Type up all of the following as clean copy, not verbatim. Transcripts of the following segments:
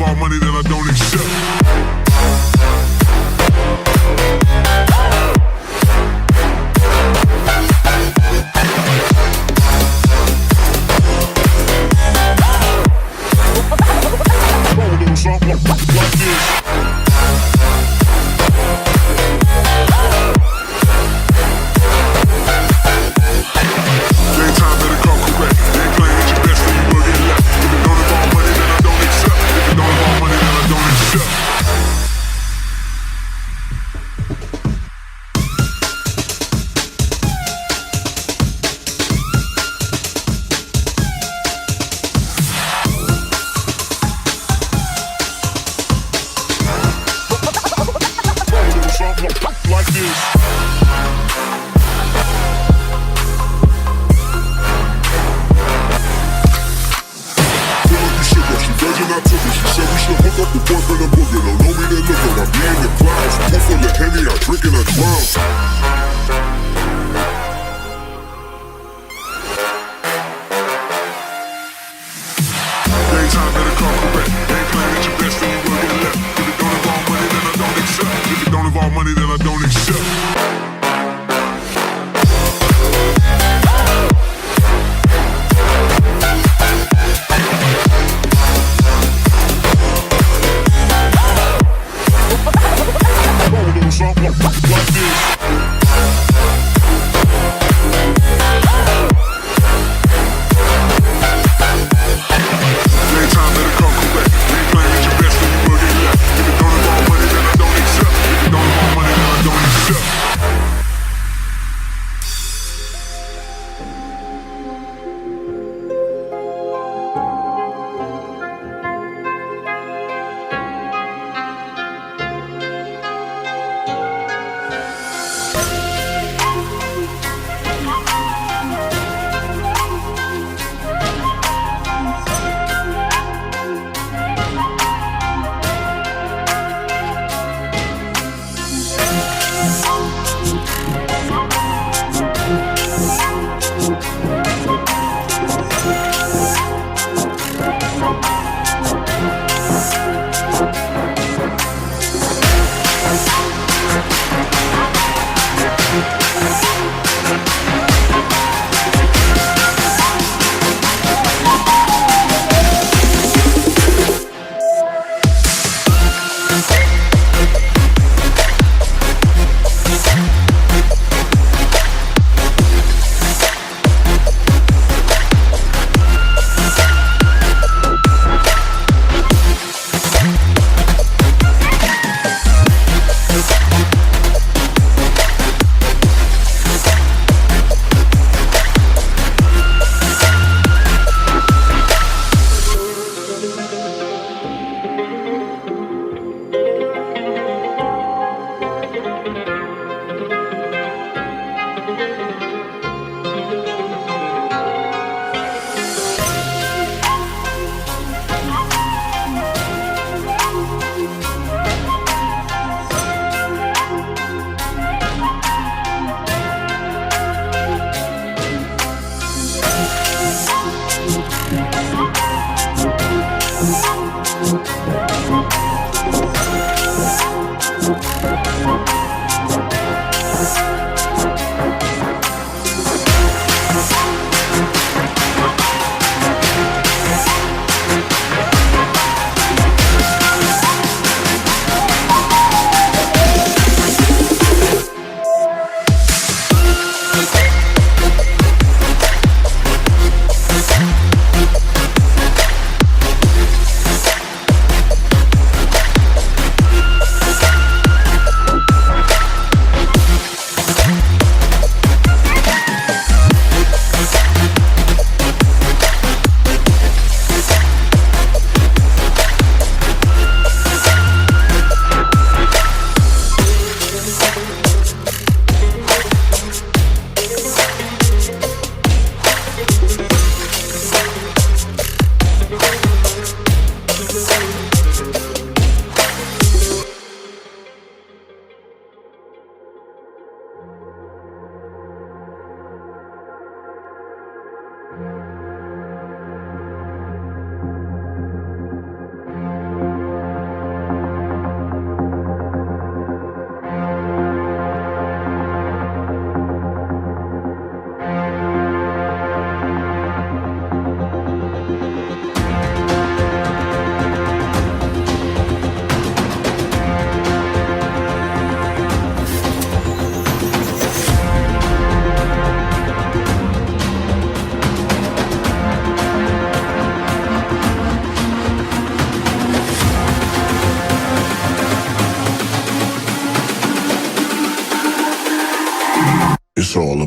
involve money, then I don't accept. Something like this. Daytime better come correct. They ain't playing at your best, then you will get left. If it don't involve money, then I don't accept. If it don't involve money, then I don't accept. Like this. I took it. She said we should hook up the boyfriend and booger. Don't know me, then look at I be in the clouds. Pool full of Henny, I drink and I drown. Daytime better come correct. They ain't playing at your best, then you will get left. If it don't involve money, then I don't accept. If it don't involve money, then I don't accept. Something like this. Daytime better come correct. They ain't playing at your best, then you will get left. If it don't involve money, then I don't accept. If it don't involve money, then I don't accept.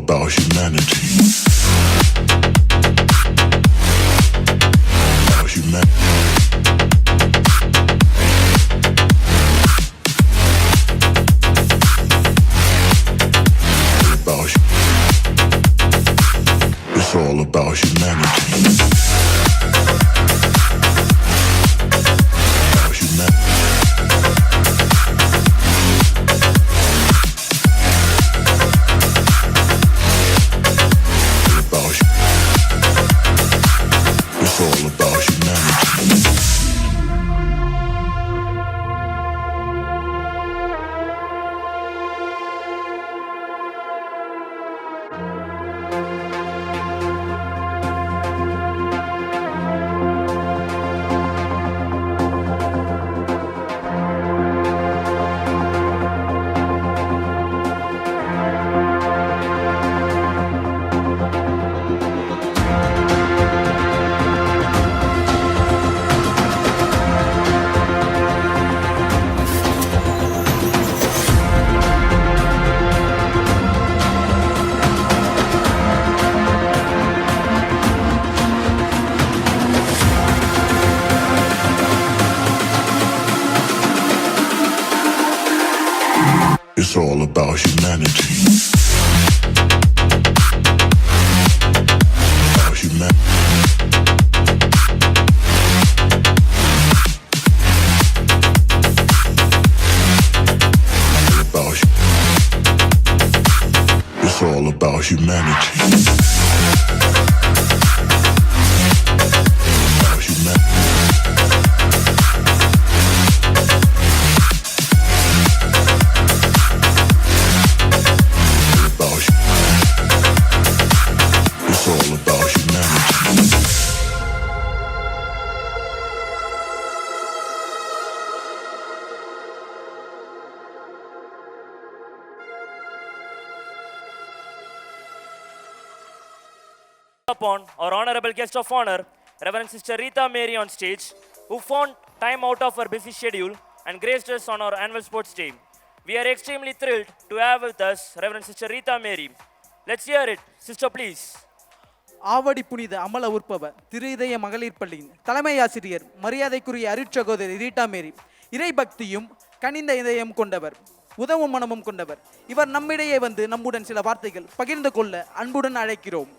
about humanity. About humanity. It's all about humanity. About humanity. It's all about humanity. It's all about humanity. About humanity. It's all about humanity. About humanity. It's all about humanity. Upon our honorable guest of honor, Reverend Sister Rita Mary on stage, who found time out of her busy schedule and graced us on our annual sports day. We are extremely thrilled to have with us Reverend Sister Rita Mary. Let's hear it. Sister, please. Avadi புனித அமல உற்பவ திரு இதய மகளிர் பள்ளியின் தலைமை ஆசிரியர் மரியாதைக்குரிய அருட்சகோதரி Rita மேரி இறை பக்தியும் கனிந்த இதயம் கொண்டவர், உதவும் மனமும் கொண்டவர். இவர் நம்மிடையே வந்து நம்முடன் சில வார்த்தைகள் பகிர்ந்து கொள்ள அன்புடன் அழைக்கிறோம்.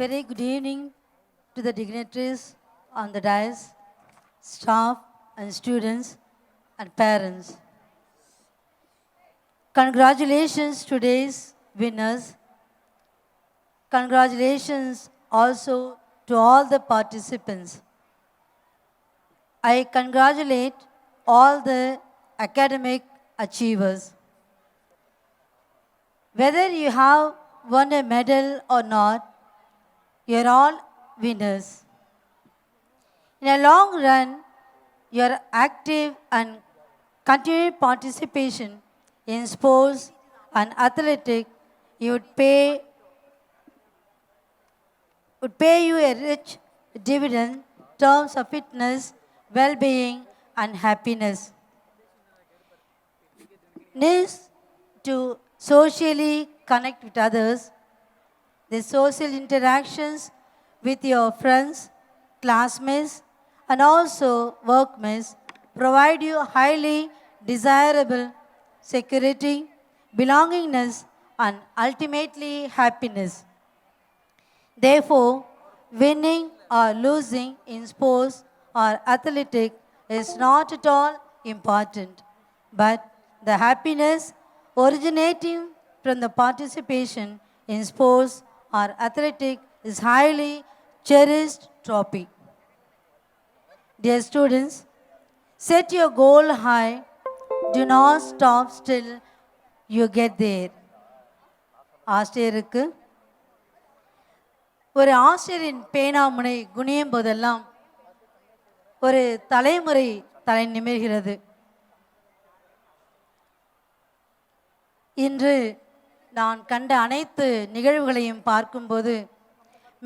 Very good evening to the dignitaries on the dais, staff and students and parents. Congratulations today's winners. Congratulations also to all the participants. I congratulate all the academic achievers. Whether you have won a medal or not, you're all winners. In a long run, your active and continued participation in sports and athletics would pay you a rich dividend in terms of fitness, well-being, and happiness. Needs to socially connect with others. The social interactions with your friends, classmates, and also workmates provide you highly desirable security, belongingness, and ultimately happiness. Therefore, winning or losing in sports or athletics is not at all important, but the happiness originating from the participation in sports or athletics is highly cherished topic. Dear students, set your goal high. Do not stop till you get there. ஆசிரியருக்கு. ஒரு ஆசிரியரின் பேனாமுனை குனியும் போதெல்லாம் ஒரு தலைமுறை தலை நிமிர்கிறது. இன்று நான் கண்ட அனைத்து நிகழ்வுகளையும் பார்க்கும்போது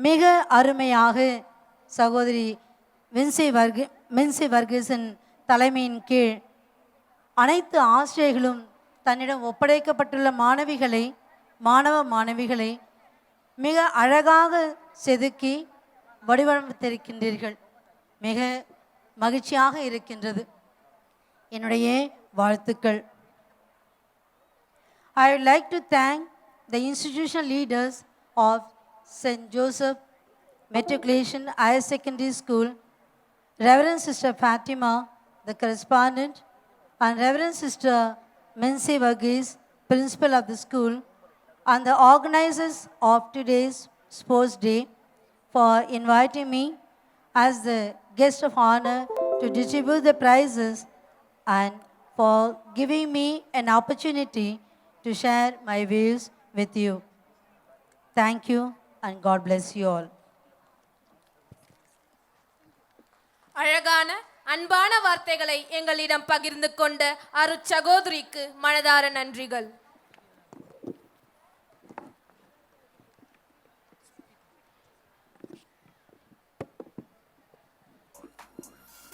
மிக அருமையாக சகோதரி மின்சி வர்கீசன் தலைமையின் கீழ் அனைத்து ஆசிரியர்களும் தன்னிடம் ஒப்படைக்கப்பட்டுள்ள மாணவிகளை மிக அழகாக செதுக்கி வடிவமைத்திருக்கின்றீர்கள். மிக மகிழ்ச்சியாக இருக்கின்றது. என்னுடைய வாழ்த்துக்கள். I would like to thank the institutional leaders of St.Joseph Matriculation Higher Secondary School, Reverend Sister Fatima, the correspondent, and Reverend Sister Mincy Verghese, principal of the school, and the organizers of today's sports day for inviting me as the guest of honor to distribute the prizes and for giving me an opportunity to share my views with you. Thank you and God bless you all. அழகான அன்பான வார்த்தைகளை எங்களிடம் பகிர்ந்து கொண்ட அருட்சகோதரிக்கு மனதார நன்றிகள்.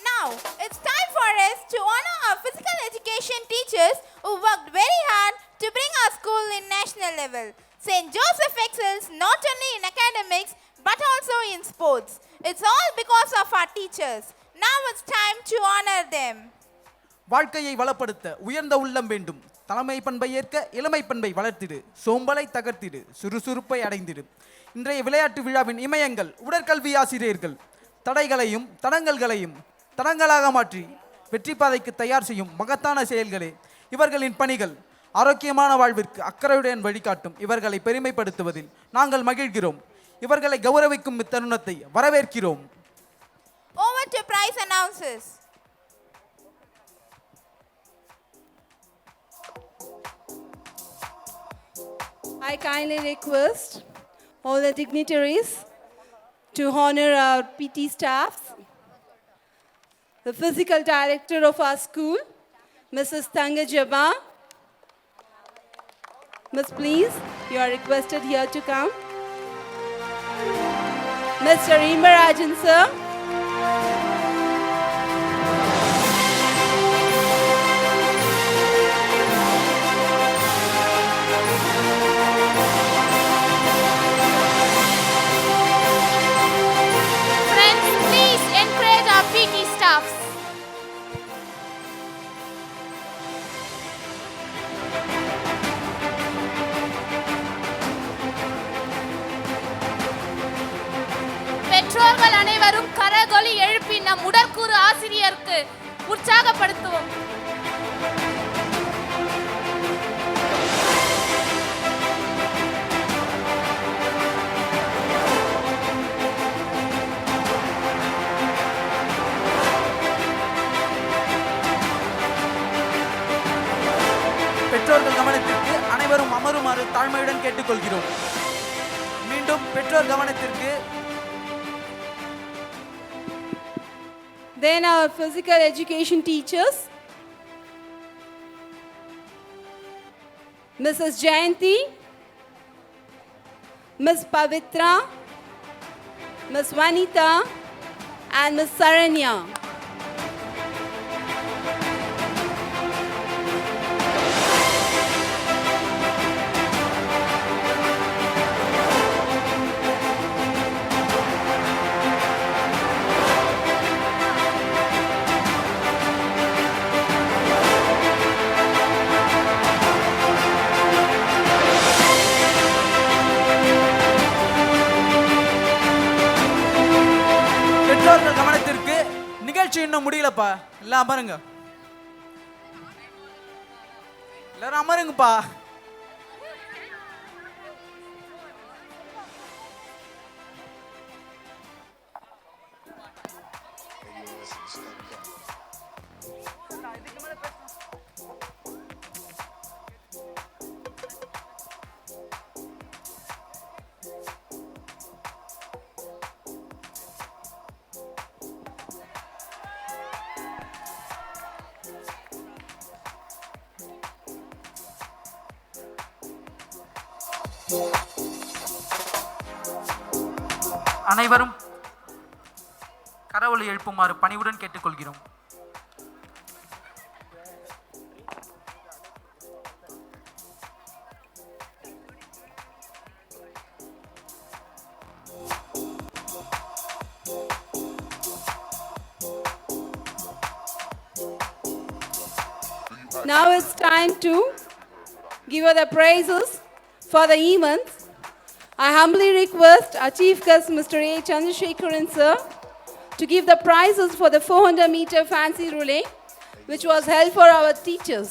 Now, it's time for us to honor our physical education teachers who worked very hard to bring our school in national level. St. Joseph excels not only in academics but also in sports. It's all because of our teachers. Now it's time to honor them. வாழ்க்கையை வளப்படுத்த உயர்ந்த உள்ளம் வேண்டும். தலைமை பண்பை ஏற்க இளமை பண்பை வளர்த்திடு. சோம்பலை தகர்த்திடு. சுறுசுறுப்பை அடைந்திடு. இன்றைய விளையாட்டு விழாவின் இமயங்கள் உடற்கல்வி ஆசிரியர்கள். தடைகளையும் தடங்கல்களையும் தடங்களாக மாற்றி வெற்றி பாதைக்கு தயார் செய்யும் மகத்தான செயல்களே இவர்களின் பணிகள். ஆரோக்கியமான வாழ்விற்கு அக்கறையுடன் வழிகாட்டும் இவர்களை பெருமைப்படுத்துவதில் நாங்கள் மகிழ்கிறோம். இவர்களை கௌரவிக்கும் இத்தருணத்தை வரவேற்கிறோம். Over to prize announcers. I kindly request all the dignitaries to honor our PT staffs, the physical director of our school, Mrs. St.Joseph. Miss, please, you are requested here to come. Mr. Imarajan, sir. Friends, please encourage our PT staffs. பெற்றோர்கள் அனைவரும் கரகொலி எழுப்பி நம் உடற்கூறு ஆசிரியருக்கு உற்சாகப்படுத்துவோம். பெற்றோர்கள் கவனத்திற்கு அனைவரும் அமருமாறு தாழ்மையுடன் கேட்டுக்கொள்கிறோம். மீண்டும் பெற்றோர் கவனத்திற்கு. Then our physical education teachers, Mrs. Jayanti, Miss Pavitra, Miss Vanita, and Miss Saranya. பெற்றோர்கள் கவனத்திற்கு. நிகழ்ச்சி இன்னும் முடியலப்பா. எல்லாம் அமருங்க. எல்லாரும் அமருங்கப்பா. அனைவரும் கரவொலி எழுப்புமாறு பணிவுடன் கேட்டுக்கொள்கிறோம். Now it's time to give her the praises for the events. I humbly request our Chief Guest, Mr. A. Chandrasekharan, sir, to give the prizes for the 400-meter fancy relay, which was held for our teachers.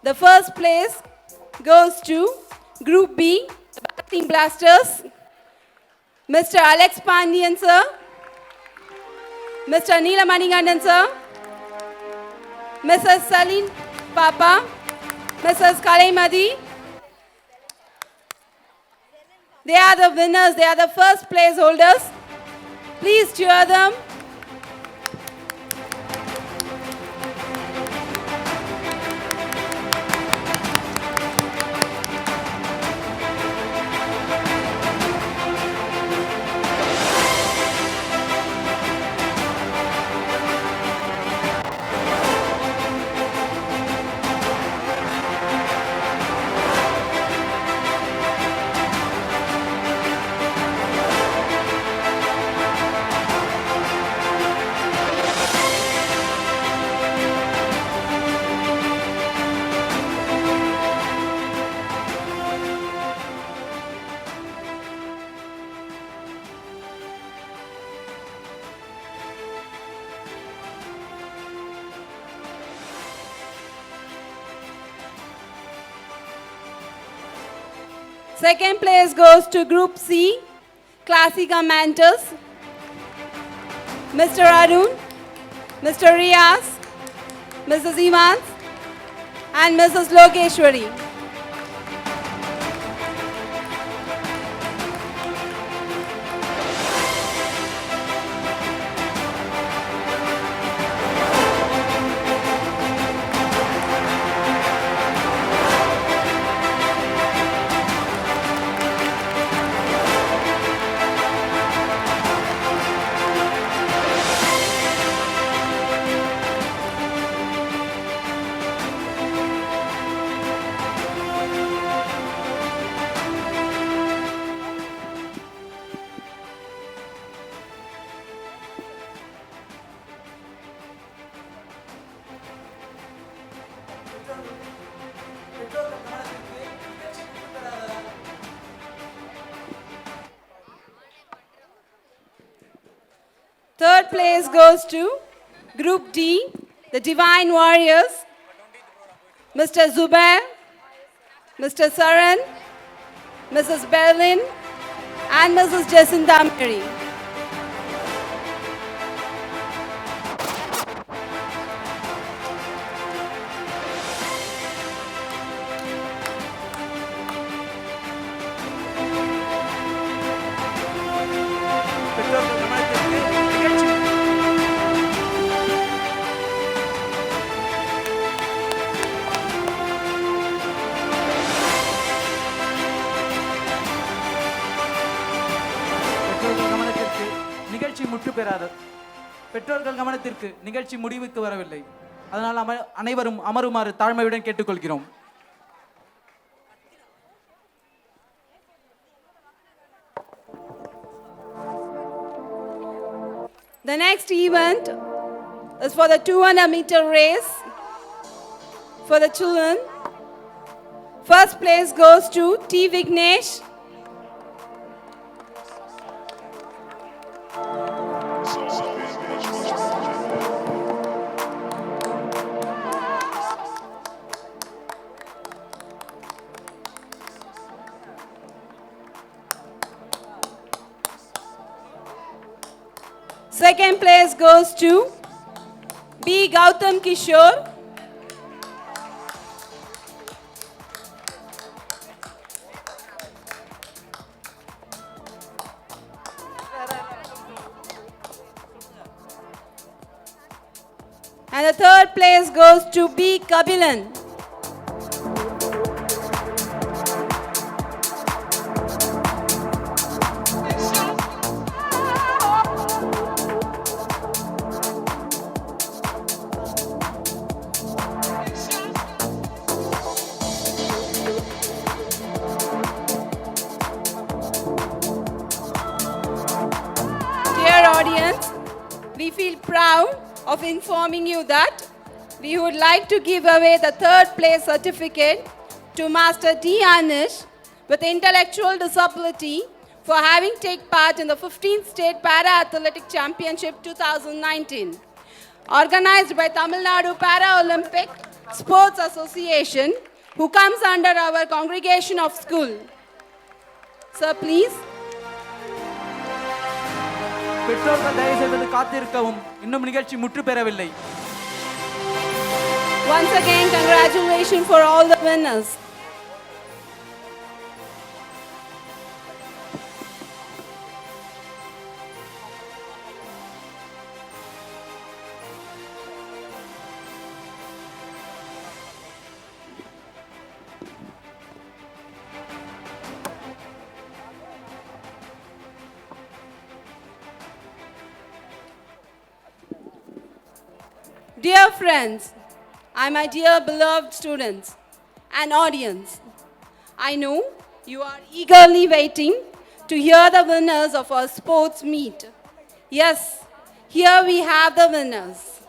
The first place goes to Group B, the Batting Blasters, Mr. Alex Pandian, sir, Mr. Neela Manigandan, sir, Mrs. Saline Papa, Mrs. Kalaimadi. They are the winners, they are the first place holders. Please cheer them. Second place goes to Group C, Classica Mantis, Mr. Arun, Mr. Riaz, Mrs. Evans, and Mrs. Lokeshwari. Third place goes to Group D, the Divine Warriors, Mr. Zubair, Mr. Saran, Mrs. Berlin, and Mrs. Jacinta Mary. பெற்றோர்கள் கவனத்திற்கு நிகழ்ச்சி முடிவுக்கு வரவில்லை. அதனால் அனைவரும் அமருமாறு தாழ்மையுடன் கேட்டுக்கொள்கிறோம். The next event is for the 200-meter race for the children. First place goes to T. Vignesh. Second place goes to B. Gautam Kishore. And the third place goes to B. Kabilan. audience, we feel proud of informing you that we would like to give away the third place certificate to Master D. Anish with intellectual disability for having taken part in the 15th State Para-Athletic Championship 2019, organized by Tamil Nadu Para-Olympic Sports Association, who comes under our congregation of school. Sir, please. பெற்றோர்கள் தயவு செய்து காத்திருக்கவும், இன்னும் நிகழ்ச்சி முற்று பெறவில்லை. Once again, congratulations for all the winners. Dear friends, and my dear beloved students and audience, I know you are eagerly waiting to hear the winners of our sports meet. Yes, here we have the winners.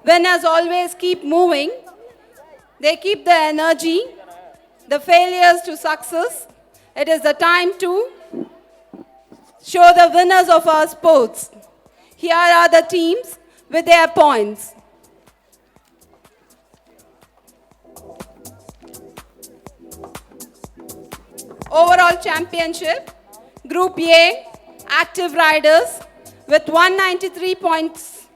Winners always keep moving. They keep the energy, the failures to success. It is the time to show the winners of our sports. Here are the teams with their points. Overall championship, Group A, active riders with 193 points.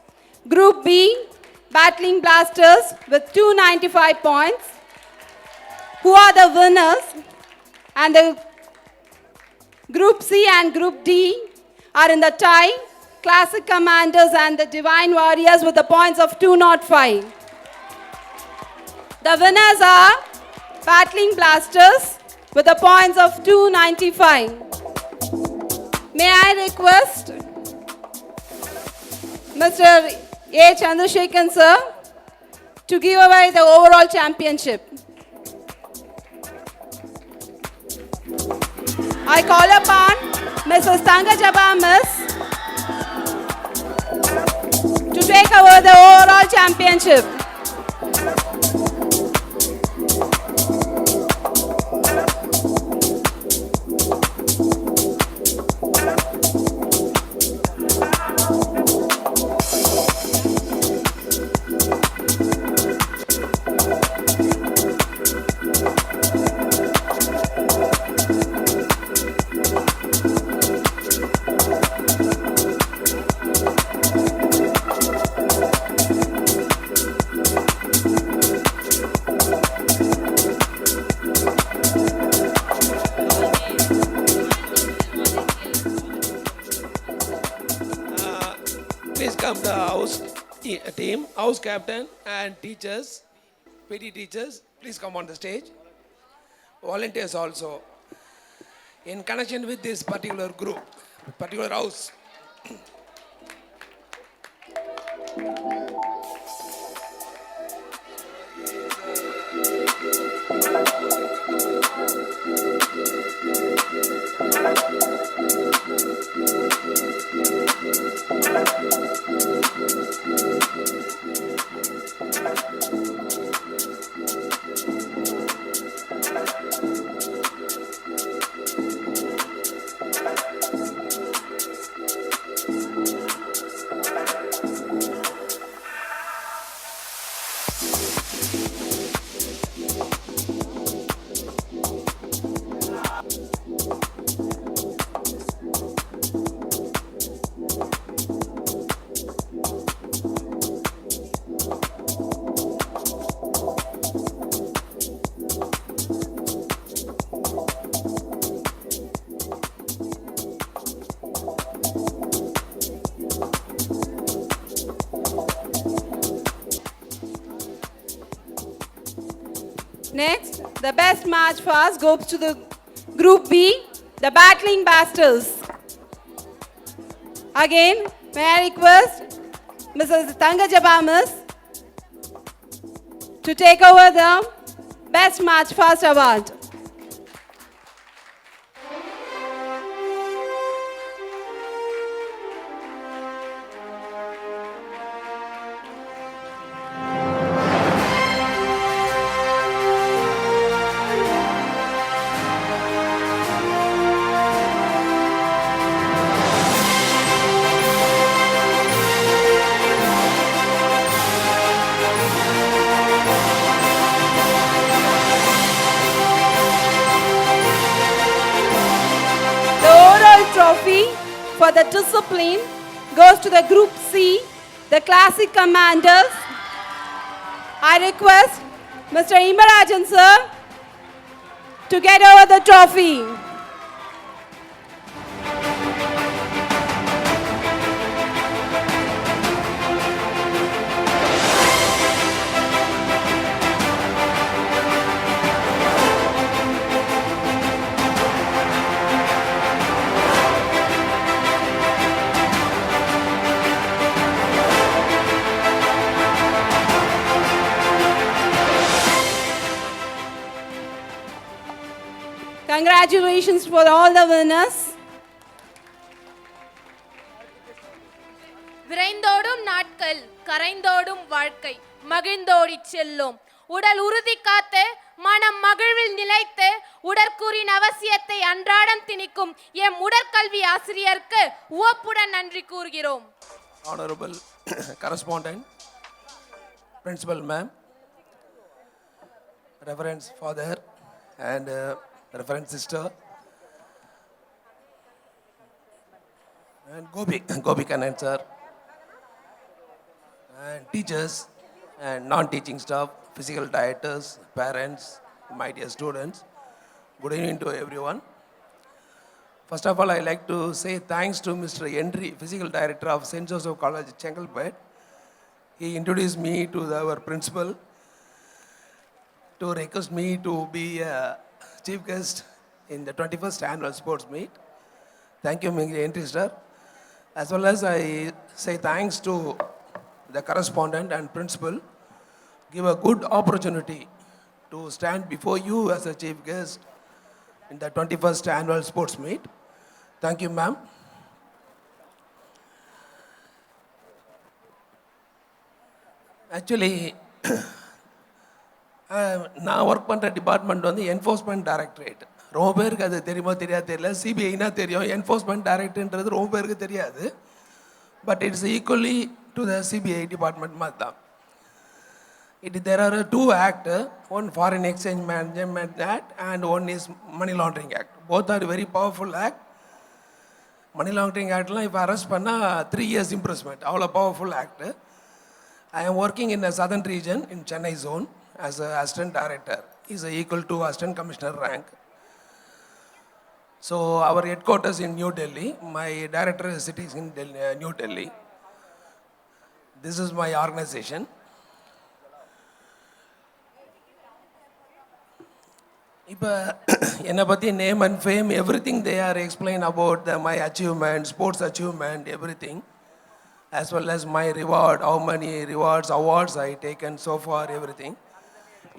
Group B, battling blasters with 295 points. Who are the winners? And the Group C and Group D are in the tie. Classic Commanders and the Divine Warriors with the points of 205. The winners are Battling Blasters with the points of 295. May I request Mr. A. Chandrasekharan sir to give away the overall championship. I call upon Mrs. St.Joseph to take over the overall championship. Please come the house team, house captain and teachers, PT teachers, please come on the stage. Volunteers also. In connection with this particular group, particular house. Next, the best march pass goes to the Group B, the Battling Bastards. Again, may I request Mrs. St.Joseph to take over the Best March Past Award. discipline goes to the Group C, the Classic Commanders. I request Mr. Imarajan sir to get over the trophy. Congratulations for all the winners. விரைந்தோடும் நாட்கள் கரைந்தோடும் வாழ்க்கை மகிழ்ந்தோடிச் செல்லும். உடல் உறுதி காத்து மனம் மகிழ்வில் நிலைத்து உடற்கூறின் அவசியத்தை அன்றாடம் திணிக்கும் எம் உடற்கல்வி ஆசிரியருக்கு உவப்புடன் நன்றி கூறுகிறோம். Honorable correspondent, principal ma'am, reverend father and reverend sister, and Gopi Kannan sir, and teachers and non-teaching staff, physical dieters, parents, my dear students, good evening to everyone. First of all, I like to say thanks to Mr. Henry, physical director of St.Joseph College, Chengalpet. He introduced me to our principal to request me to be a chief guest in the 21st annual sports meet. Thank you, Mr. Henry sir. As well as I say thanks to the correspondent and principal. Give a good opportunity to stand before you as a chief guest in the 21st annual sports meet. Thank you, ma'am. Actually, நான் work பண்ணுற department வந்து enforcement directorate. ரொம்ப பேருக்கு அது தெரியுமோ தெரியாது தெரியல. சிபிஐனா தெரியும், என்ஃபோர்ஸ்மெண்ட் டைரக்டர்ன்றது ரொம்ப பேருக்கு தெரியாது. But it's equally to the CBI department மாதிரி தான். There are two acts, one Foreign Exchange Management Act and one is Money Laundering Act. Both are very powerful act. Money Laundering Act, if arrest panna 3 years imprisonment, all a powerful act. I am working in the southern region in Chennai zone as an assistant director. Is equal to assistant commissioner rank. So our headquarters in New Delhi. My director is sitting in New Delhi. This is my organization. இப்போ என்னை பற்றி name and fame everything they are explain about my achievement, sports achievement, everything, as well as my reward, how many rewards awards I taken so far, everything.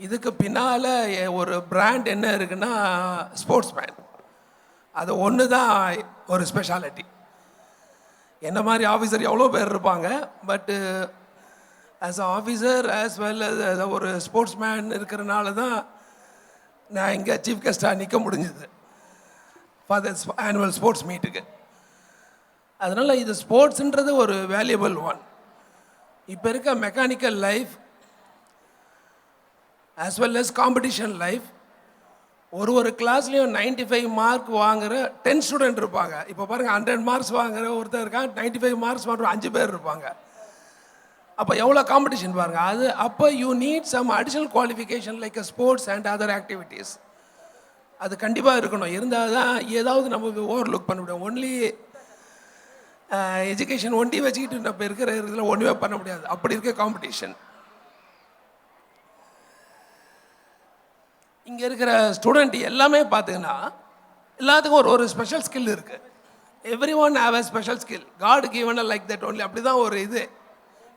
இதுக்கு பின்னால் ஒரு brand என்ன இருக்குன்னா sports man. அது ஒன்று தான் ஒரு speciality. என்ன மாதிரி ஆஃபீஸர் எவ்வளோ பேர் இருப்பாங்க, but as a officer as well as ஒரு ஸ்போர்ட்ஸ் மேன் இருக்கிறனால தான் நான் இங்கே சீஃப் கெஸ்ட்டாக நிற்க முடிஞ்சுது ஃபார் த ஆனுவல் ஸ்போர்ட்ஸ் மீட்டுக்கு. அதனால் இது ஸ்போர்ட்ஸுன்றது ஒரு வேல்யூபிள் ஒன். இப்போ இருக்க mechanical life as well as competition life, ஒரு கிளாஸ்லேயும் 95 மார்க் வாங்குகிற 10 ஸ்டூடெண்ட் இருப்பாங்க. இப்போ பாருங்கள், 100 மார்க்ஸ் வாங்குகிற ஒருத்தர் இருக்கான், 95 மார்க்ஸ் வாங்குற 5 பேர் இருப்பாங்க. அப்போ எவ்வளோ காம்படிஷன் பாருங்கள். அது அப்போ you need some additional qualification like sports and other activities. அது கண்டிப்பாக இருக்கணும். இருந்தால் தான் ஏதாவது நம்ம ஓவர் லுக் பண்ண முடியும். ஒன்லி எஜுகேஷன் ஒண்டி வச்சுக்கிட்டு நம்ம இருக்கிற இதில் ஒன்றுமே பண்ண முடியாது. அப்படி இருக்க காம்படிஷன். இங்கே இருக்கிற ஸ்டூடெண்ட் எல்லாமே பார்த்தீங்கன்னா எல்லாத்துக்கும் ஒரு ஸ்பெஷல் ஸ்கில் இருக்குது. Everyone have a special skill. God given like that only. அப்படி தான் ஒரு இது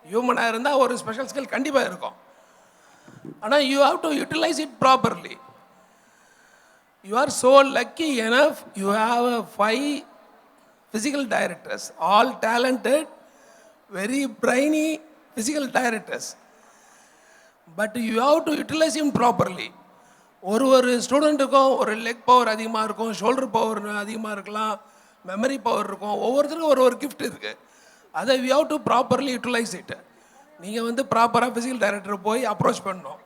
ஹியூமனாக இருந்தால் ஒரு ஸ்பெஷல் ஸ்கில் கண்டிப்பாக இருக்கும். ஆனால் you have to utilise it properly. You are so lucky enough you have 5 physical directors, all talented, very brainy physical directors. But you have to utilize him properly. ஒரு ஸ்டூடெண்ட்டுக்கும் ஒரு லெக் பவர் அதிகமாக இருக்கும், shoulder power அதிகமாக இருக்கலாம், memory power இருக்கும். ஒவ்வொருத்தருக்கும் ஒரு gift இருக்குது. அதை we have to properly utilise it. நீங்கள் வந்து ப்ராப்பராக ஃபிசிக்கல் டைரக்டரை போய் அப்ரோச் பண்ணணும்.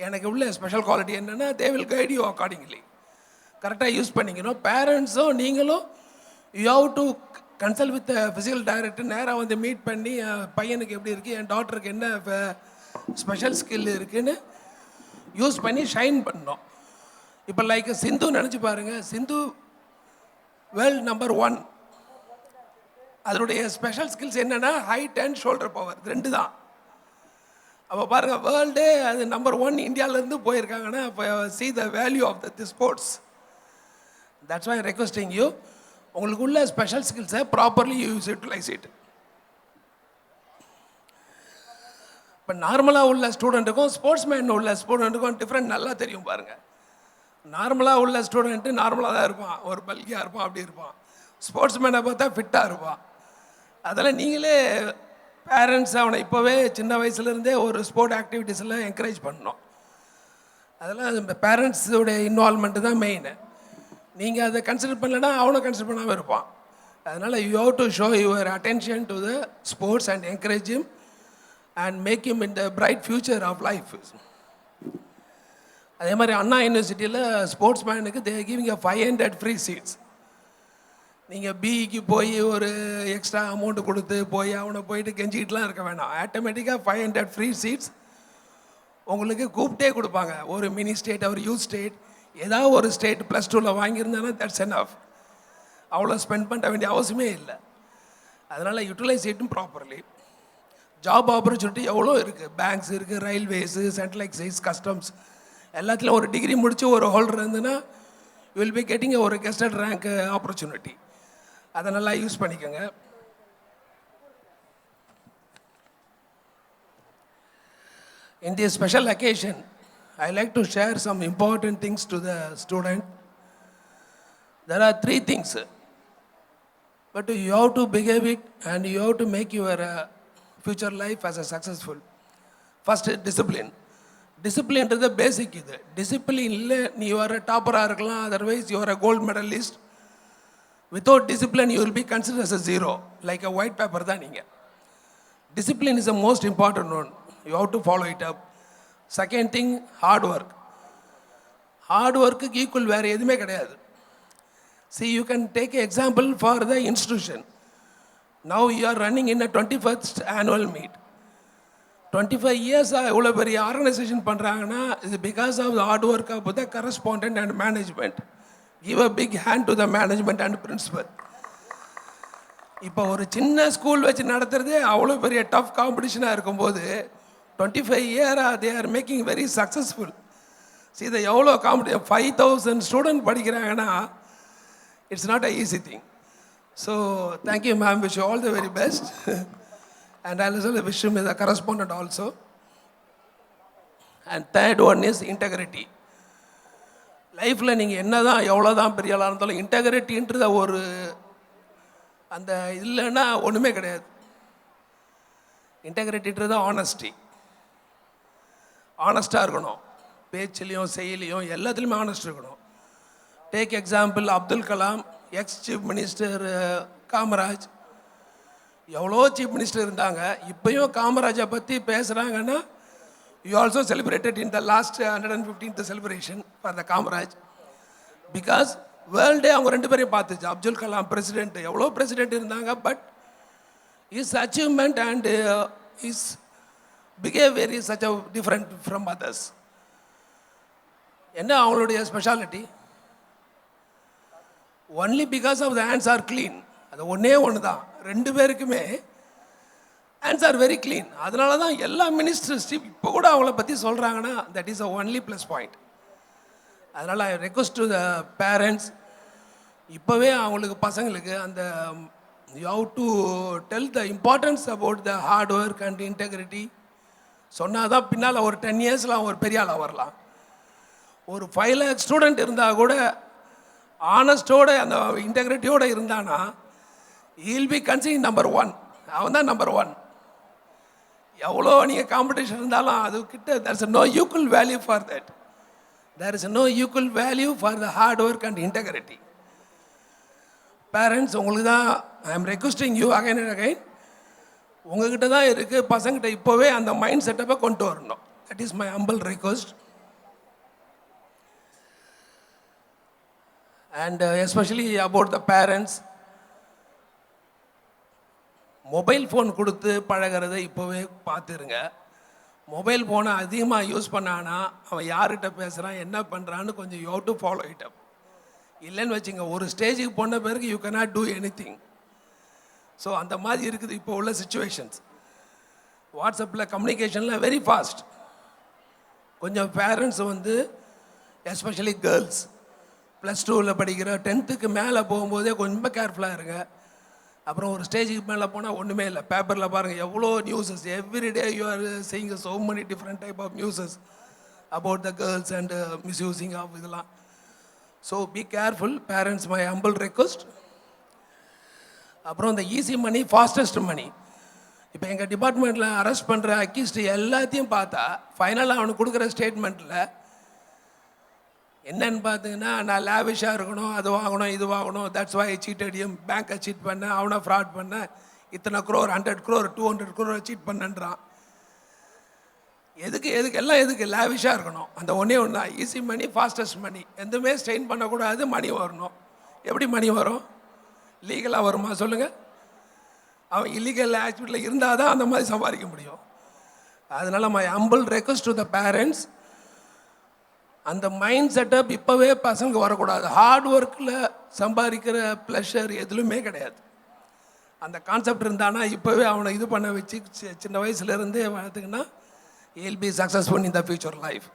எனக்கு உள்ள ஸ்பெஷல் குவாலிட்டி என்னென்னா they will guide you accordingly. கரெக்டாக யூஸ் பண்ணிக்கணும். பேரண்ட்ஸும் நீங்களும் you have to consult with physical director நேராக வந்து மீட் பண்ணி பையனுக்கு எப்படி இருக்குது, என் டாக்டருக்கு என்ன ஸ்பெஷல் ஸ்கில் இருக்குதுன்னு யூஸ் பண்ணி ஷைன் பண்ணோம். இப்போ லைக் சிந்து நினச்சி பாருங்கள், சிந்து வேர்ல்டு நம்பர் 1. அதனுடைய ஸ்பெஷல் ஸ்கில்ஸ் என்னென்னா ஹைட் அண்ட் ஷோல்டர் பவர், 2 தான். அப்போ பாருங்கள், வேர்ல்டே அது நம்பர் 1 இந்தியாவிலேருந்து போயிருக்காங்கன்னா இப்போ see the value of the sports. That's why requesting you, உங்களுக்கு உள்ள ஸ்பெஷல் ஸ்கில்ஸை ப்ராப்பர்லி யூட்டிலைஸ் இட். இப்போ நார்மலாக உள்ள ஸ்டூடெண்ட்டுக்கும் ஸ்போர்ட்ஸ்மேன் உள்ள ஸ்டூடெண்ட்டுக்கும் டிஃப்ரெண்ட் நல்லா தெரியும் பாருங்கள். நார்மலாக உள்ள ஸ்டூடெண்ட்டு நார்மலாக தான் இருப்பான், ஒரு பல்கியாக இருப்பான், அப்படி இருப்பான். ஸ்போர்ட்ஸ்மேனை பார்த்தா ஃபிட்டாக இருப்பான். அதெல்லாம் நீங்களே பேரண்ட்ஸ் அவனை இப்போவே சின்ன வயசுலேருந்தே ஒரு ஸ்போர்ட் ஆக்டிவிட்டீஸில் என்கரேஜ் பண்ணணும். அதெல்லாம் பேரண்ட்ஸோடைய இன்வால்மெண்ட்டு தான் மெயின். நீங்கள் அதை கன்சிடர் பண்ணலைன்னா அவனை கன்சிடர் பண்ணாமல் இருப்பான். அதனால் you have to show your attention to the sports and encourage him and make him in the bright future of life. அதே மாதிரி அண்ணா யூனிவர்சிட்டியில் ஸ்போர்ட்ஸ் மேனுக்கு தே கிவிங் 500 ஃப்ரீ சீட்ஸ். நீங்கள் பிஇக்கு போய் ஒரு எக்ஸ்ட்ரா அமௌண்ட்டு கொடுத்து போய் அவனை போயிட்டு கெஞ்சிக்கிட்டுலாம் இருக்க வேணாம். ஆட்டோமேட்டிக்காக 500 ஃப்ரீ சீட்ஸ் உங்களுக்கு கூப்பிட்டே கொடுப்பாங்க. ஒரு மினி ஸ்டேட், ஒரு யூத் ஸ்டேட், ஏதாவது ஒரு ஸ்டேட் +2 வாங்கியிருந்தானா தட்ஸ் எனஃப். அவ்வளோ ஸ்பெண்ட் பண்ண வேண்டிய அவசியமே இல்லை. அதனால் யூட்டிலைஸ் இட்டும் ப்ராப்பர்லி. ஜாப் ஆப்பர்ச்சுனிட்டி எவ்வளோ இருக்குது, பேங்க்ஸ் இருக்குது, ரயில்வேஸு, சென்ட்ரல் எக்ஸைஸ், கஸ்டம்ஸ், எல்லாத்துலேயும் ஒரு டிகிரி முடித்து ஒரு ஹோல்டர் இருந்துன்னா யூ வில் பி கெட்டிங் ஒரு கெஸ்டட் ரேங்க் ஆப்பர்ச்சுனிட்டி. அதை நல்லா யூஸ் பண்ணிக்கோங்க. In this special occasion, I like to share some important things to the student. There are 3 things, but you have to behave it and you have to make your future life as a successful. First, discipline. Discipline is the basic. Discipline இல்லை நீ ஒரு டாப்பராக இருக்கலாம், otherwise you are a gold medalist. Without discipline, you will be considered as a 0, like a white paper தான் நீங்கள். Discipline is the most important one. You have to follow it up. Second thing, hard work. Hard work க்கு equal வேறு எதுவுமே கிடையாது. See, you can take an example for the institution. Now you are running in a 21st annual meet. 25 years இவ்வளோ பெரிய organisation பண்ணுறாங்கன்னா இது because of the hard work of the correspondent and management. Give a big hand to the management and principal. இப்போ ஒரு சின்ன school வச்சு நடத்துறது அவ்வளோ பெரிய டஃப் காம்படிஷனாக இருக்கும்போது 25 இயராக they are making very successful. இதை எவ்வளோ 5000 ஸ்டூடெண்ட் படிக்கிறாங்கன்னா it's not a easy thing. So thank you ma'am, wish you all the very best. And I also wish him as a correspondent also. And third one is integrity. லைஃப்பில் நீங்கள் என்ன தான் எவ்வளோ தான் பெரிய ஆளாக இருந்தாலும் இன்டெகிரிட்டின்ற ஒரு அந்த இல்லைன்னா ஒன்றுமே கிடையாது. இன்டெகிரிட்டின்றது ஆனஸ்டி. ஆனஸ்ட்டாக இருக்கணும், பேச்சிலையும் செயலியும் எல்லாத்துலேயுமே ஆனஸ்ட் இருக்கணும். Take example Abdul Kalam, ex chief minister Kamaraj. எவ்வளோ சீஃப் மினிஸ்டர் இருந்தாங்க, இப்போயும் காமராஜை பற்றி பேசுகிறாங்கன்னா you also celebrated in the last 115th celebration for the Kamaraj. Because வேர்ல்டே அவங்க 2 பேரையும் பார்த்துச்சு. அப்துல் கலாம் பிரசிடென்ட், எவ்வளோ பிரசிடென்ட் இருந்தாங்க, but his achievement and his behaviour is such a different from others. என்ன அவங்களுடைய speciality? Only because of the hands are clean. அது ஒன்று தான், 2 பேருக்குமே ஹேண்ட்ஸ் ஆர் வெரி க்ளீன். அதனால தான் எல்லா மினிஸ்டர்ஸ் இப்போ கூட அவங்கள பற்றி சொல்கிறாங்கன்னா that is a only plus point. அதனால் I request to the parents, இப்போவே அவங்களுக்கு பசங்களுக்கு அந்த you have to tell the importance about the hard work and integrity. சொன்னால் தான் பின்னால் ஒரு 10 இயர்ஸில் அவங்க ஒரு பெரிய ஆளாக வரலாம். ஒரு 5 lakh ஸ்டூடெண்ட் இருந்தால் கூட ஆனஸ்டோட அந்த இன்டெகிரிட்டியோடு இருந்தானா ஹீல் பி கன்சிடர்ட் நம்பர் 1. அவன் தான் நம்பர் 1. எவ்வளோ நீங்கள் காம்படிஷன் இருந்தாலும் அது கிட்ட there is no equal value for that. There is no equal value for the hard work and integrity. Parents, உங்களுக்கு தான் I am requesting you again and again, உங்ககிட்ட தான் இருக்குது. பசங்கிட்ட இப்போவே அந்த மைண்ட் செட்டப்பை கொண்டு வரணும். That is my humble request. And especially about the parents, mobile phone கொடுத்து பழகிறத இப்போவே பார்த்துருங்க. மொபைல் ஃபோனை அதிகமாக யூஸ் பண்ணானா அவன் யார்கிட்ட பேசுகிறான் என்ன பண்ணுறான்னு கொஞ்சம் you to follow it up. இல்லைன்னு வச்சுங்க ஒரு ஸ்டேஜுக்கு போன பிறகு you cannot do anything. So அந்த மாதிரி இருக்குது இப்போ உள்ள சுச்சுவேஷன்ஸ். வாட்ஸ்அப்பில் கம்யூனிகேஷனில் வெரி ஃபாஸ்ட். கொஞ்சம் பேரண்ட்ஸ் வந்து எஸ்பெஷலி கேர்ள்ஸ் +2ல் படிக்கிற 10th மேலே போகும்போதே கொஞ்சம் கேர்ஃபுல்லாக இருங்க. அப்புறம் ஒரு ஸ்டேஜுக்கு மேலே போனால் ஒன்றுமே இல்லை. பேப்பரில் பாருங்கள் எவ்வளோ newses everyday you are seeing so many different type of newses about the girls and misusing of இதெல்லாம். So be careful parents, my humble request. அப்புறம் இந்த ஈஸி மணி ஃபாஸ்டஸ்ட் மணி. இப்போ எங்கள் டிபார்ட்மெண்ட்டில் அரெஸ்ட் பண்ணுற அக்யூஸ்ட் எல்லாத்தையும் பார்த்தா ஃபைனலாக அவனுக்கு கொடுக்குற ஸ்டேட்மெண்ட்டில் என்னன்னு பார்த்தீங்கன்னா நான் லேவிஷாக இருக்கணும், அது வாங்கணும் இது வாங்கணும், that's why seated M, பேங்க்கை seat பண்ணேன், அவனை ஃப்ராட் பண்ணேன், இத்தனை crore 100 crore 200 crore சீட் பண்ணன்றான். எதுக்கு எல்லாம் எதுக்கு லேவிஷாக இருக்கணும். அந்த ஒன்றே ஒன்று தான், ஈஸி மணி ஃபாஸ்டஸ்ட் மணி. எதுவுமே ஸ்ட்ரெயின் பண்ணக்கூடாது, மணி வரணும். எப்படி மணி வரும்? லீகலாக வருமா சொல்லுங்கள்? அவன் இல்லீகல் ஆக்டிவிட்டியில் இருந்தால் தான் அந்த மாதிரி சம்பாதிக்க முடியும். அதனால் my humble request to the parents, அந்த மைண்ட் செட்டப் இப்போவே பசங்க வரக்கூடாது. ஹார்ட் ஒர்க்கில் சம்பாதிக்கிற ப்ளஷர் எதுலுமே கிடையாது. அந்த கான்செப்ட் இருந்தானா இப்போவே அவனை இது பண்ண வச்சு சின்ன வயசுலேருந்தே வளர்த்துக்கினா he'll be successful in the future life.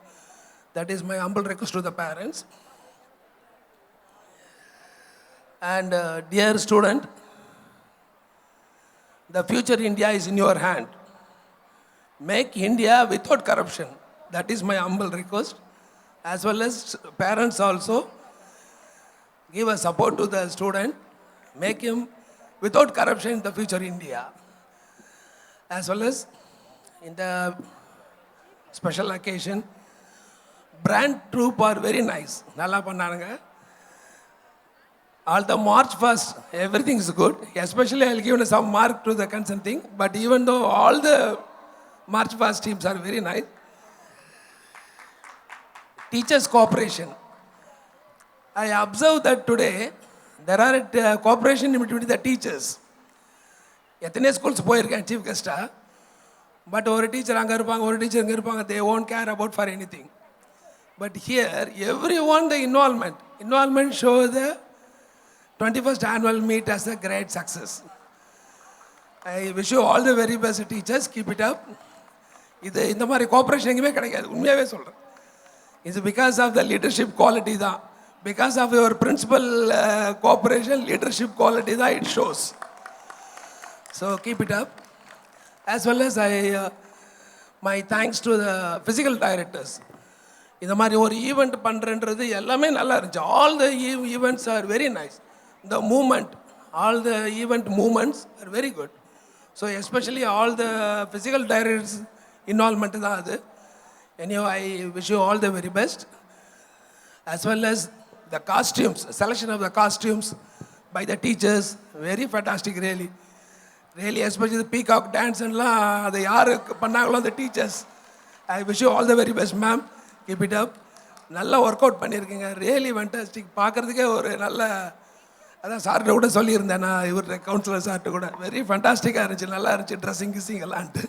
That is my humble request to the parents. And dear student, the future India is in your hand. Make India without corruption. That is my humble request. As well as parents also give a support to the student. Make him without corruption in the future India. As well as in the special occasion, brand troop are very nice. Nalla pannanga. All the March 1st, everything is good. Especially I'll give some mark to the concerned thing. But even though all the March 1st teams are very nice, teachers' cooperation. I observe that today there are cooperation between the teachers. எத்தனை schools போயிருக்கேன் chief கெஸ்ட்டாக. But ஒரு teacher அங்கே இருப்பாங்க, ஒரு teacher இங்கே இருப்பாங்க. They won't care about for any thing. But here every one the involvement show the 21st annual meet as a great success. I wish you all the very best teachers. Keep it up. இது இந்த மாதிரி cooperation எங்கேயுமே கிடைக்காது, உண்மையாகவே சொல்கிறேன். It's because of the leadership quality தான். Because of your principal cooperation, leadership quality தான் it shows. So keep it up. As well as my thanks to the physical directors. இந்த மாதிரி ஒரு ஈவெண்ட் பண்ணுறன்றது எல்லாமே நல்லா இருந்துச்சு. All the events are very nice. The movement, all the event movements are very good. So especially all the physical directors involvement தான் அது. Anyhow, I wish you all the very best. As well as the costumes, selection of the costumes by the teachers, very fantastic really. Really, especially the peacock dance and la, the yaar pannangalo the teachers. I wish you all the very best, ma'am. Keep it up. நல்லா work out பண்ணியிருக்கீங்க, really fantastic. பார்க்குறதுக்கே ஒரு நல்ல, அதான் சார்கிட்ட கூட சொல்லியிருந்தேன் நான், இவர் கவுன்சிலர் சார்கிட்ட கூட. வெரி ஃபேண்டாஸ்டிக்காக இருந்துச்சு, நல்லா இருந்துச்சு ட்ரெஸ்ஸிங் கிஸ்ஸிங் எல்லான்ட்டு.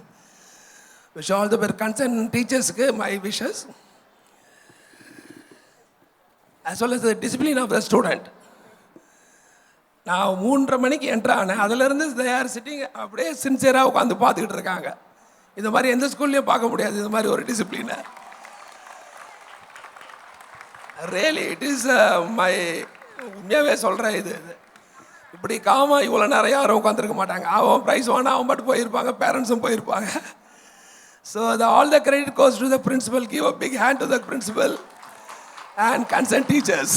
Wish all the per concern டீச்சர்ஸ்க்கு my wishes. as well as the discipline of the student. நான் 3:30 மணிக்கு என்ட்ரு ஆனேன், அதிலிருந்து தே ஆர் சிட்டிங் அப்படியே சின்சியராக உட்காந்து பார்த்துக்கிட்டு இருக்காங்க. இந்த மாதிரி எந்த ஸ்கூல்லையும் பார்க்க முடியாது இந்த மாதிரி ஒரு டிசிப்ளினை. ரியலி இட் இஸ் மை, உண்மையாகவே சொல்கிறேன். இது இப்படி காமா இவ்வளோ நேரம் யாரும் உட்காந்துருக்க மாட்டாங்க. அவன் ப்ரைஸ் வாங்கினா அவன் மட்டும் போயிருப்பாங்க, பேரண்ட்ஸும் போயிருப்பாங்க. So all the credit goes to the principal. Give a big hand to the principal and concerned teachers.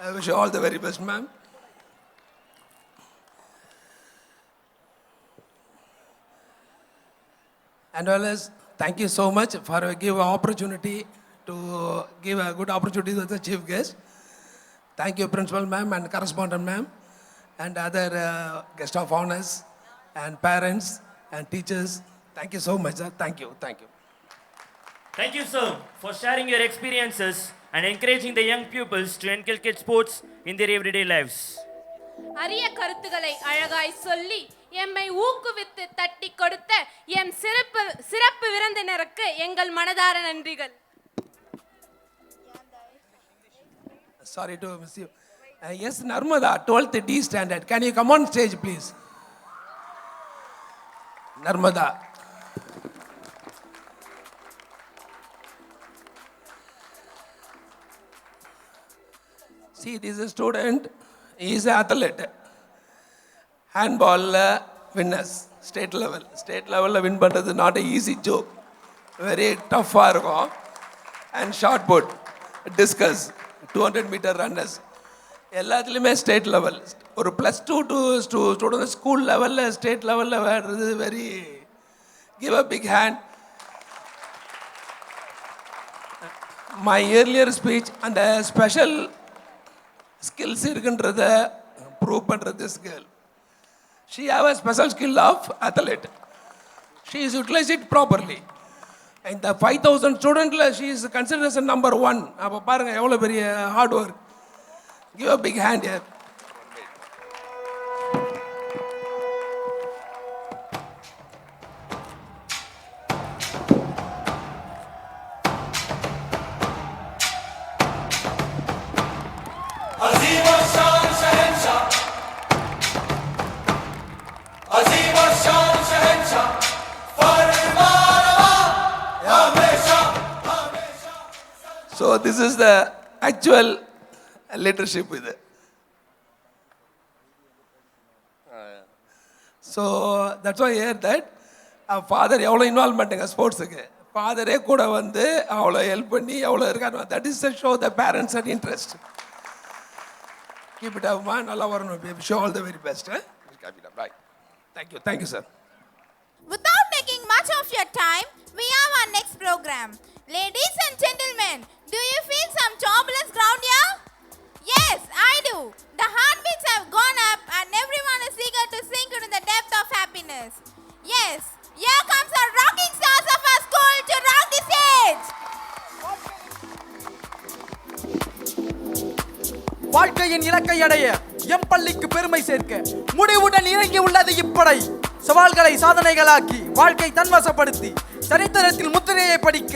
I wish you all the very best, ma'am. And well as thank you so much for give an opportunity to give a good opportunity to the chief guest. Thank you, principal ma'am and correspondent ma'am and other guest of honors and parents and teachers. Thank you so much, sir. Thank you. Thank you. Thank you, sir, for sharing your experiences and encouraging the young pupils to inculcate sports in their everyday lives. அரிய கருத்துக்களை அழகாய் சொல்லி எம்மை ஊக்குவித்து தட்டி கொடுத்த M சிறப்பு விருந்தினருக்கு எங்கள் மனதார நன்றிகள். Sorry to miss you. Yes, Narmada, 12th D standard. Can you come on stage, please? Narmada. See, this is a student. He is an athlete. Handball winners, state level. State level win is not an easy joke. Very tough. And shot put, discus, 200-meter runners. எல்லாத்துலேயுமே state level ஒரு +2 to student school லெவலில் state லெவலில் விளையாடுறது very give a big hand. My earlier speech அந்த special skills இருக்குன்றத prove பண்ணுறது this girl. She have a special skill of athlete. She is utilise it properly. இந்த 5000 ஸ்டூடெண்ட்டில் she is considers number 1. அப்போ பாருங்கள் எவ்வளோ பெரிய hard work. Give a big hand here. So this is the actual leadership with it. So that's why I hear that father எவ்வளோ இன்வால்வ்மெண்ட்டுங்க ஸ்போர்ட்ஸுக்கு. ஃபாதரே கூட வந்து அவ்வளோ ஹெல்ப் பண்ணி அவ்வளோ இருக்காரு. That is the show the parents and interest. Keep it அப்மா, நல்லா வரணும். Show all the very best. Right, thank you sir. Without taking much of your time, we have our next program. Ladies and gentlemen, do you feel some turbulence ground here? Yes, I do. The heartbeats have gone up and everyone is eager to sink into the depth of happiness. Yes, here comes our rocking stars of our school to rock the stage. வாழ்க்கையின் இலக்கை அடைய M பள்ளிக்கு பெருமை சேர்க்க முடிவுடன் இறங்கி உள்ளது இப்படை. சவால்களை சாதனைகளாக்கி வாழ்க்கை தன்வசப்படுத்தி சரித்திரத்தில் முத்திரையை படிக்க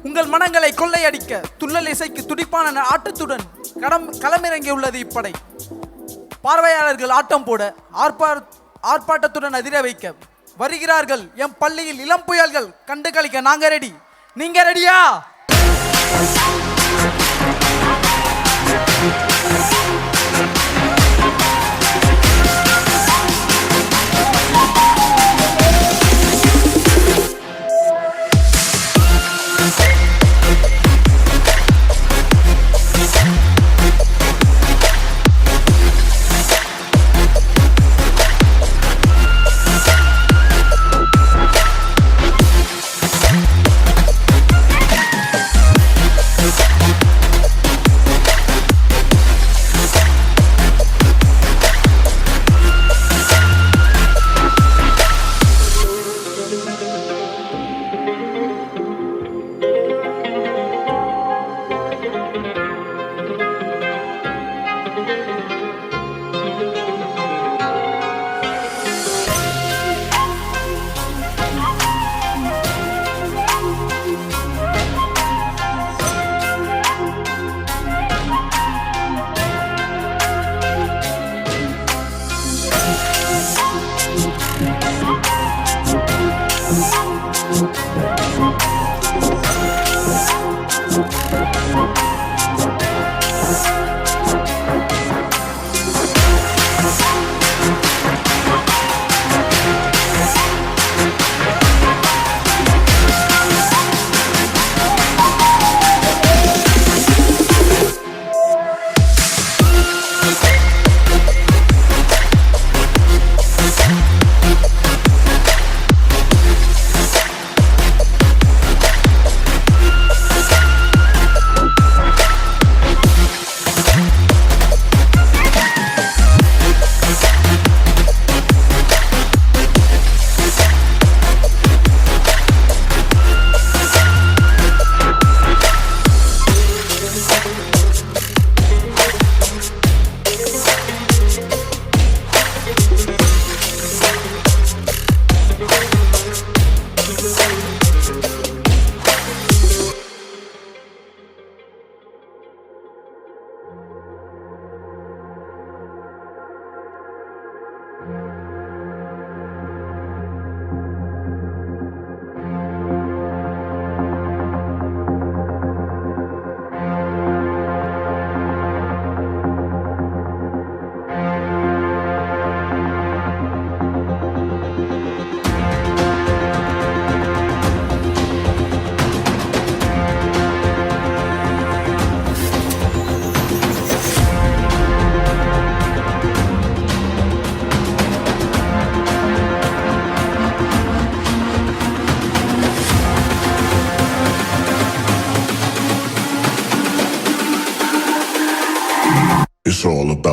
உங்கள் மனங்களை கொள்ளையடிக்க துள்ளல் இசைக்கு துடிப்பான ஆட்டத்துடன் களமிறங்கி உள்ளது இப்படை. பார்வையாளர்கள் ஆட்டம் போட ஆர்ப்பாட்டத்துடன் அதிர வைக்க வருகிறார்கள் எம் பள்ளியில் இளம் புயல்கள் கண்டு களிக்க. நாங்க ரெடி, நீங்க ரெடியா?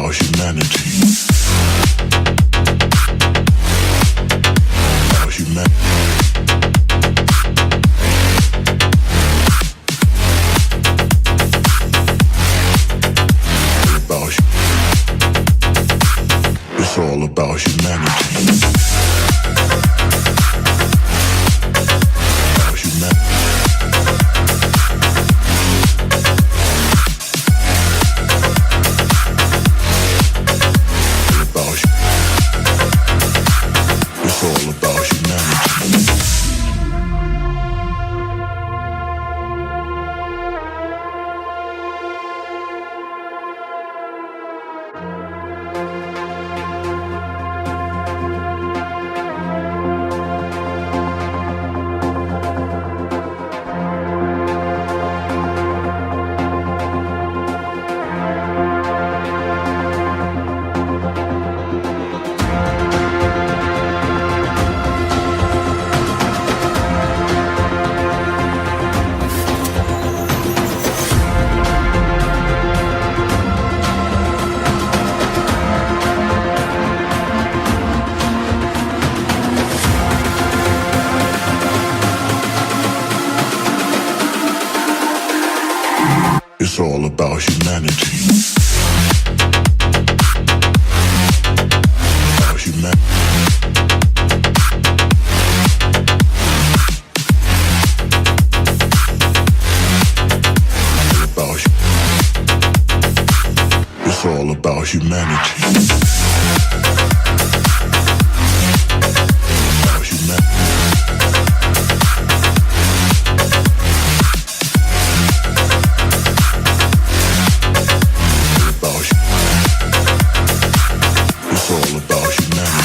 about humanity. About humanity. It's all about humanity. About humanity. It's all about humanity. It's all about humanity. About humanity. It's all about humanity. About humanity. It's all about humanity.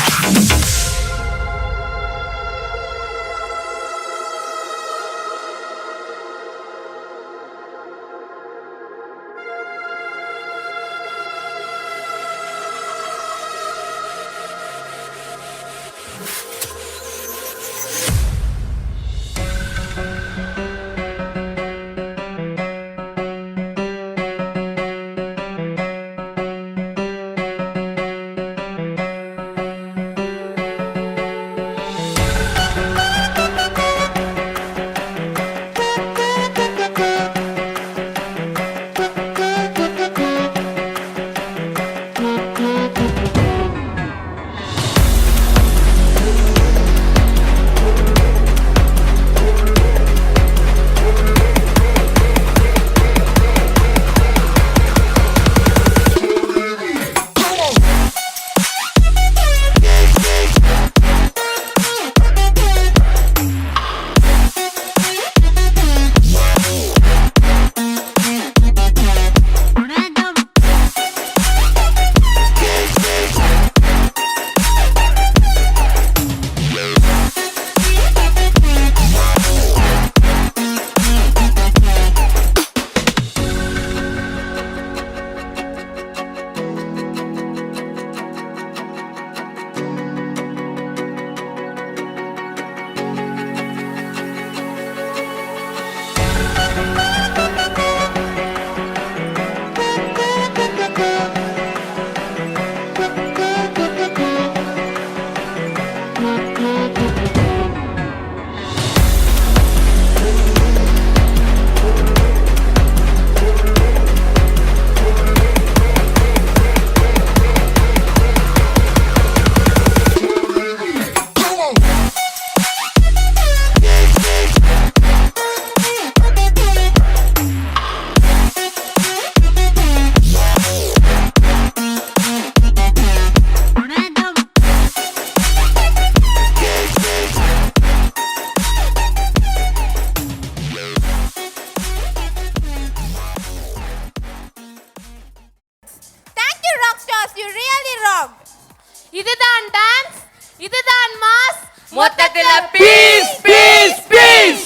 இதுதான் dance, இதுதான் mass, மொத்தத்துல piece piece piece.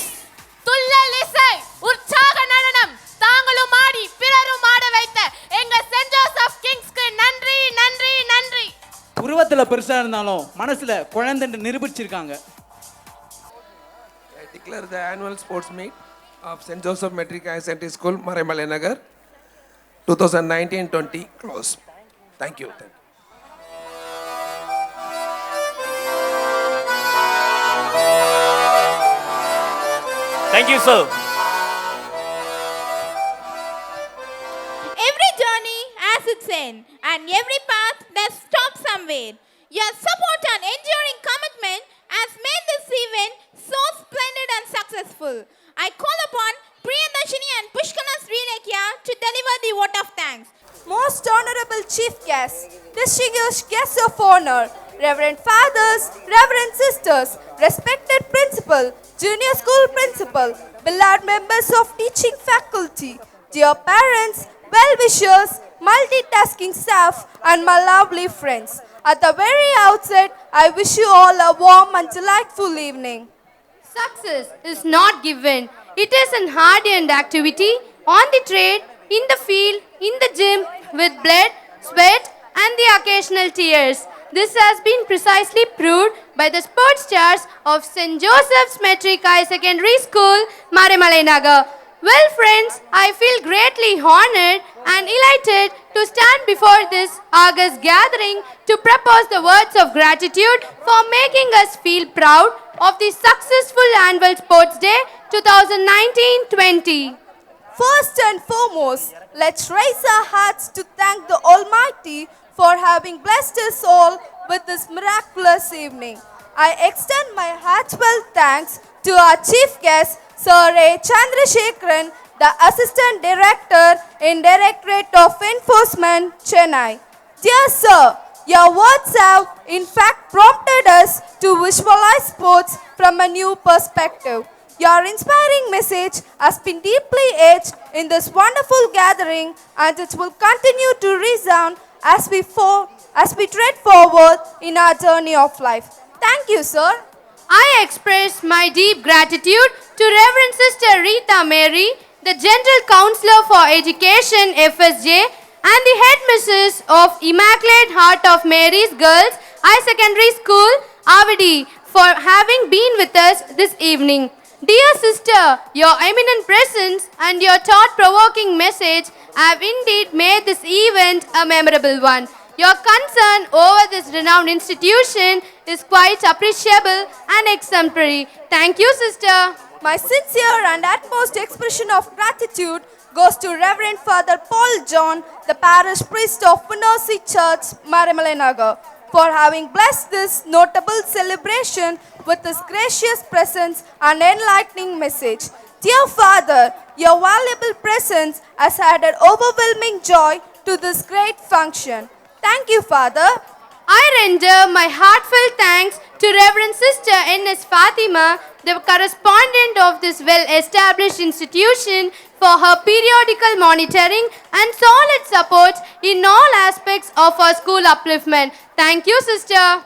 துள்ளல் இசை, உற்சாக நடனம், தாங்களும் ஆடி பிறரும் ஆட வைத்த எங்க சென்ட் ஜோசப் கிங்ஸ்க்கு நன்றி நன்றி நன்றி. உருவத்துல பெருசா இருந்தாலும் மனசுல குழந்தைன்னு நிரூபிச்சிருக்காங்க. I declare the annual sports meet of St. Joseph Metric High Secondary School, Maraimalai Nagar, 2019-20 close. Thank you. Thank you. Thank you, sir. Every journey has its end, and every path does stop somewhere. Your support and enduring commitment has made this event so splendid and successful. I call upon Priyadarshini and Pushkala Srilekya to deliver the vote of thanks. Most Honorable Chief Guests, distinguished guests of honor, Reverend Fathers, Reverend Sisters, respected Principal, Junior School Principal, beloved members of teaching faculty, dear parents, well-wishers, multitasking staff, and my lovely friends. At the very outset, I wish you all a warm and delightful evening. Success is not given. It is an hard-earned activity on the trade, in the field, in the gym, with blood, sweat, and the occasional tears. This has been precisely proved by the sports stars of St. Joseph's Metric High Secondary School, Marimalai Nagar. Well, friends, I feel greatly honored and elated to stand before this august gathering to propose the words of gratitude for making us feel proud of the successful Annual Sports Day 2019-20. First and foremost, let's raise our hearts to thank the Almighty for having blessed us all with this miraculous evening. I extend my heartfelt thanks to our chief guest, Sir A. Chandrasekharan, the Assistant Director in Directorate of Enforcement, Chennai. Dear Sir, your words have in fact prompted us to visualize sports from a new perspective. Your inspiring message has been deeply etched in this wonderful gathering, and it will continue to resound as we tread forward in our journey of life. Thank you, sir. I express my deep gratitude to Reverend Sister Rita Mary, the General Counselor for Education FSJ, and the Headmistress of Immaculate Heart of Mary's Girls High Secondary School, Avadi, for having been with us this evening. Dear sister, your eminent presence and your thought-provoking message have indeed made this event a memorable one. Your concern over this renowned institution is quite appreciable and exemplary. Thank you, sister. My sincere and utmost expression of gratitude goes to Reverend Father Paul John, the parish priest of Punosi Church, Marimalai Nagar, for having blessed this notable celebration with his gracious presence and enlightening message. Dear Father, your valuable presence has added overwhelming joy to this great function. Thank you, Father. I render my heartfelt thanks to Reverend Sister N.S. Fatima, the correspondent of this well-established institution, for her periodical monitoring and solid support in all aspects of our school upliftment. Thank you, sister.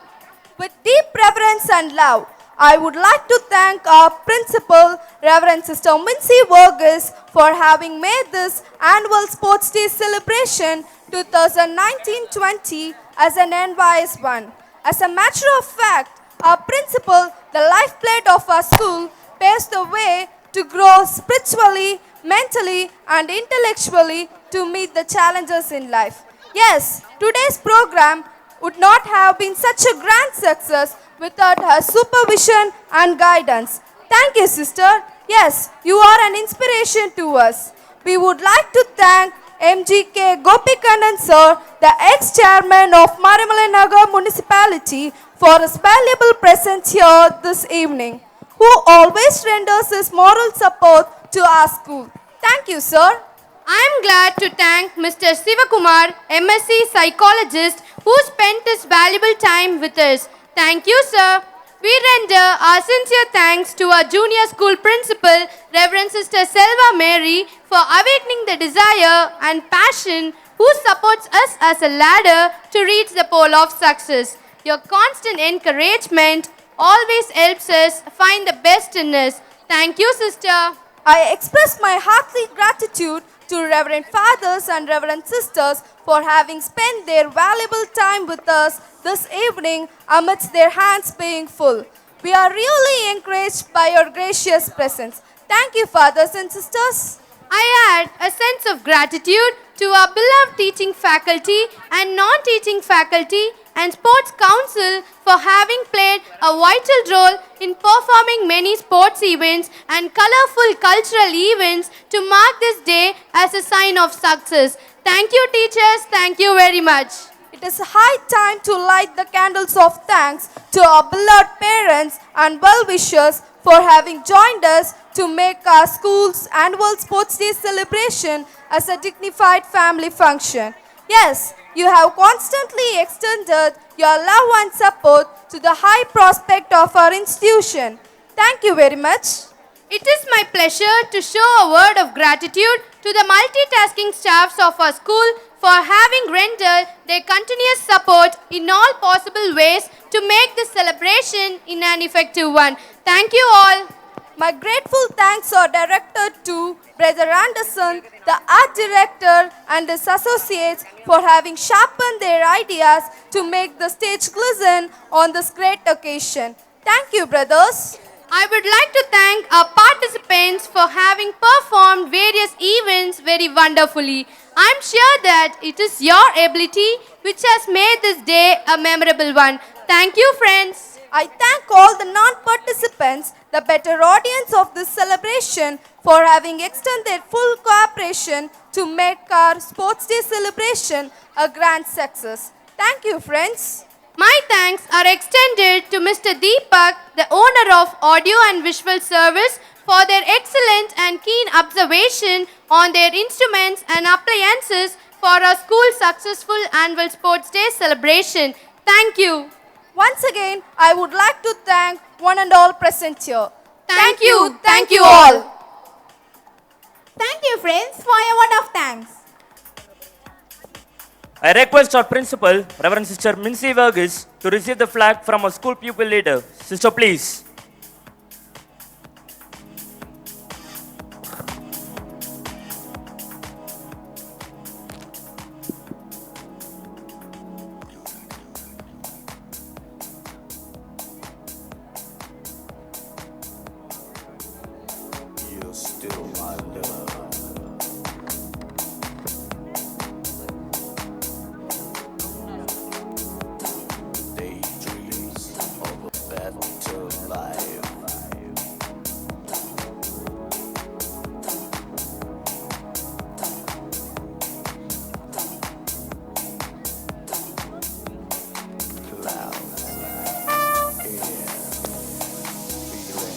With deep reverence and love, I would like to thank our principal, Reverend Sister Mincy Vargas, for having made this annual Sports Day celebration 2019-20 as an envious one. As a matter of fact, our principal, the lifeblood of our school, paves the way to grow spiritually, mentally, and intellectually to meet the challenges in life. Yes, today's program would not have been such a grand success without her supervision and guidance. Thank you, sister. Yes, you are an inspiration to us. We would like to thank MGK Gopikandan sir, the ex-chairman of Marimalai Nagar Municipality, for his valuable presence here this evening, who always renders his moral support to our school. Thank you, sir. I am glad to thank Mr. Sivakumar, MSc Psychologist, who spent his valuable time with us. Thank you, sir. We render our sincere thanks to our junior school principal, Reverend Sister Selva Mary, for awakening the desire and passion, who supports us as a ladder to reach the pole of success. Your constant encouragement always helps us find the best in us. Thank you, sister. I express my hearty gratitude to Reverend Fathers and Reverend Sisters for having spent their valuable time with us this evening amidst their hands being full. We are really encouraged by your gracious presence. Thank you, Fathers and Sisters. I add a sense of gratitude to our beloved teaching faculty and non-teaching faculty and sports council for having played a vital role in performing many sports events and colorful cultural events to mark this day as a sign of success. Thank you, teachers. Thank you very much. It is high time to light the candles of thanks to our beloved parents and well-wishers for having joined us to make our school's annual Sports Day celebration as a dignified family function. Yes, you have constantly extended your love and support to the high prospect of our institution. Thank you very much. It is my pleasure to show a word of gratitude to the multitasking staffs of our school for having rendered their continuous support in all possible ways to make this celebration an effective one. Thank you all. My grateful thanks are directed to Brother Anderson, the art director, and his associates for having sharpened their ideas to make the stage glisten on this great occasion. Thank you, brothers. I would like to thank our participants for having performed various events very wonderfully. I'm sure that it is your ability which has made this day a memorable one. Thank you, friends. I thank all the non-participants, the better audience of this celebration, for having extended their full cooperation to make our Sports Day celebration a grand success. Thank you, friends. My thanks are extended to Mr. Deepak, the owner of Audio and Visual Service, for their excellent and keen observation on their instruments and appliances for our school's successful annual Sports Day celebration. Thank you. Once again, I would like to thank one and all present here. Thank you. Thank you all. Thank you, friends, for your word of thanks. I request our principal, Reverend Sister Mincy Vergis, to receive the flag from our school pupil leader. Sister, please. You're still my love. Daydreams of a better life. Clouds, air, feeling blue.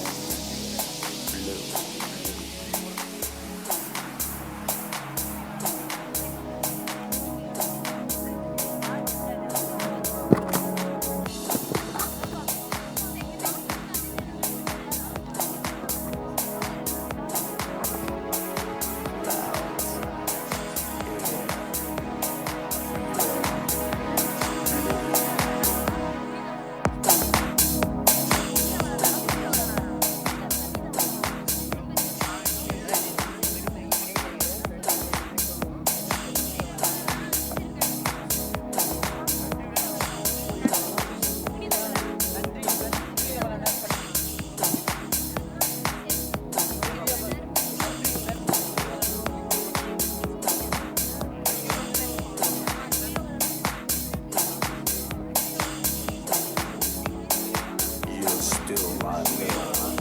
You're still my love.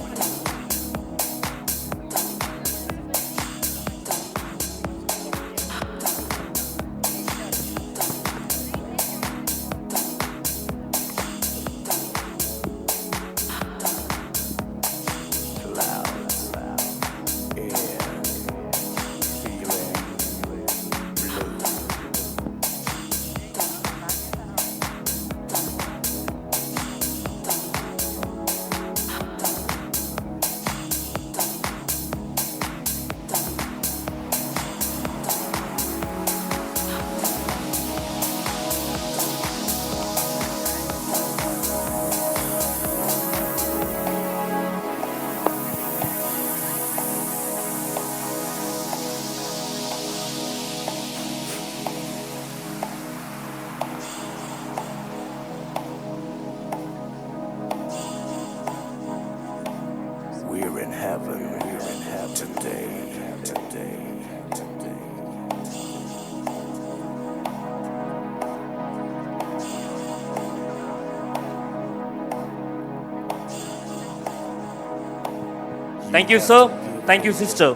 Clouds, air, feeling blue. Thank you, sir. Thank you, sister.